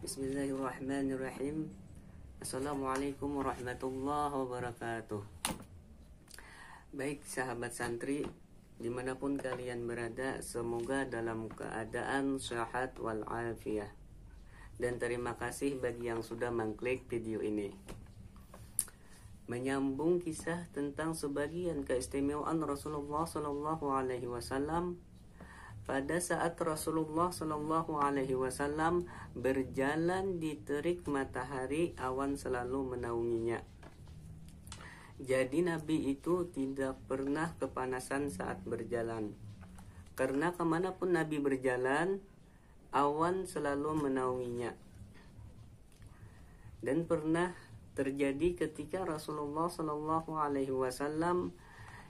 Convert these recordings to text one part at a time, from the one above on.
Bismillahirrahmanirrahim. Assalamualaikum warahmatullahi wabarakatuh. Baik sahabat santri, dimanapun kalian berada, semoga dalam keadaan sehat walafiat. Dan terima kasih bagi yang sudah mengklik video ini. Menyambung kisah tentang sebagian keistimewaan Rasulullah Shallallahu Alaihi Wasallam. Pada saat Rasulullah Shallallahu Alaihi Wasallam berjalan di terik matahari, awan selalu menaunginya. Jadi Nabi itu tidak pernah kepanasan saat berjalan, karena kemanapun Nabi berjalan, awan selalu menaunginya. Dan pernah terjadi ketika Rasulullah Shallallahu Alaihi Wasallam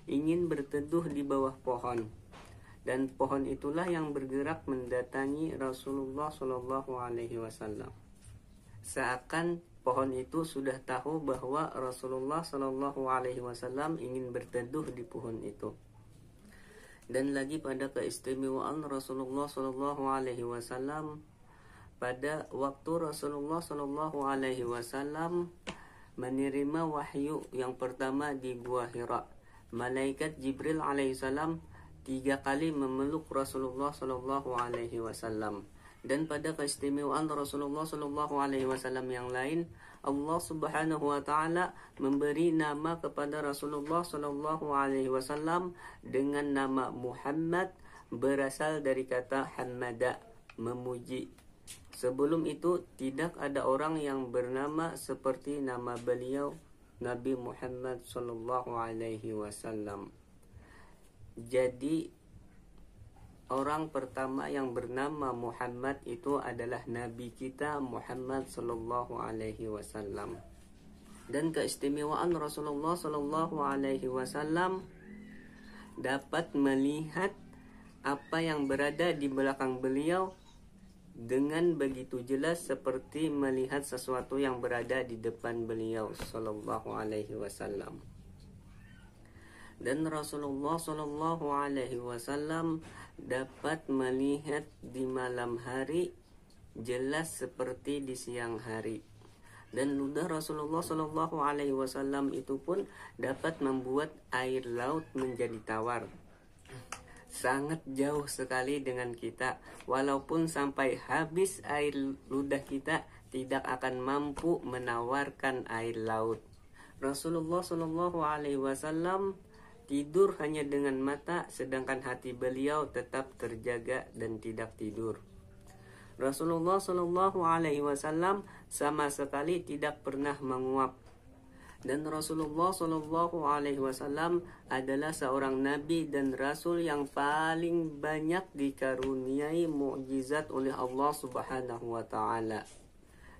ingin berteduh di bawah pohon. Dan pohon itulah yang bergerak mendatangi Rasulullah Shallallahu Alaihi Wasallam. Seakan pohon itu sudah tahu bahwa Rasulullah Shallallahu Alaihi Wasallam ingin berteduh di pohon itu. Dan lagi pada keistimewaan Rasulullah Shallallahu Alaihi Wasallam, pada waktu Rasulullah Shallallahu Alaihi Wasallam menerima wahyu yang pertama di Gua Hira, malaikat Jibril alaihissalam 3 kali memeluk Rasulullah Shallallahu Alaihi Wasallam. Dan pada keistimewaan Rasulullah Shallallahu Alaihi Wasallam yang lain, Allah Subhanahu Wa Taala memberi nama kepada Rasulullah Shallallahu Alaihi Wasallam dengan nama Muhammad, berasal dari kata hamada, memuji. Sebelum itu tidak ada orang yang bernama seperti nama beliau, Nabi Muhammad Shallallahu Alaihi Wasallam. Jadi orang pertama yang bernama Muhammad itu adalah Nabi kita Muhammad Sallallahu Alaihi Wasallam. Dan keistimewaan Rasulullah Sallallahu Alaihi Wasallam dapat melihat apa yang berada di belakang beliau dengan begitu jelas seperti melihat sesuatu yang berada di depan beliau Sallallahu Alaihi Wasallam. Dan Rasulullah Shallallahu Alaihi Wasallam dapat melihat di malam hari jelas seperti di siang hari. Dan ludah Rasulullah Shallallahu Alaihi Wasallam itu pun dapat membuat air laut menjadi tawar. Sangat jauh sekali dengan kita. Walaupun sampai habis air ludah kita, tidak akan mampu menawarkan air laut. Rasulullah Shallallahu Alaihi Wasallam tidur hanya dengan mata, sedangkan hati beliau tetap terjaga dan tidak tidur. Rasulullah Shallallahu Alaihi Wasallam sama sekali tidak pernah menguap. Dan Rasulullah Shallallahu Alaihi Wasallam adalah seorang nabi dan rasul yang paling banyak dikaruniai mukjizat oleh Allah Subhanahu Wa Taala.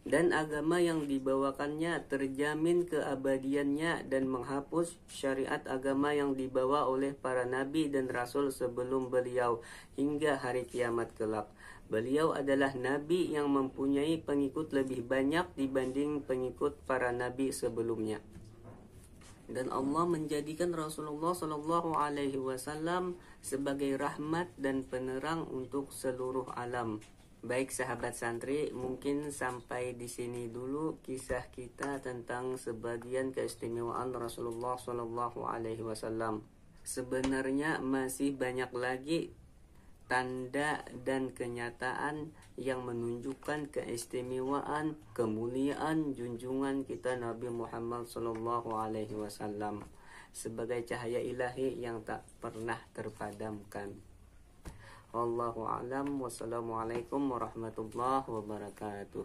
Dan agama yang dibawakannya terjamin keabadiannya dan menghapus syariat agama yang dibawa oleh para nabi dan rasul sebelum beliau hingga hari kiamat kelak. Beliau adalah nabi yang mempunyai pengikut lebih banyak dibanding pengikut para nabi sebelumnya. Dan Allah menjadikan Rasulullah Shallallahu Alaihi Wasallam sebagai rahmat dan penerang untuk seluruh alam. Baik sahabat santri, mungkin sampai di sini dulu kisah kita tentang sebagian keistimewaan Rasulullah Shallallahu Alaihi Wasallam. Sebenarnya masih banyak lagi tanda dan kenyataan yang menunjukkan keistimewaan, kemuliaan, junjungan kita Nabi Muhammad Shallallahu Alaihi Wasallam sebagai cahaya ilahi yang tak pernah terpadamkan. Wallahu a'lam. Wassalamualaikum warahmatullahi wabarakatuh.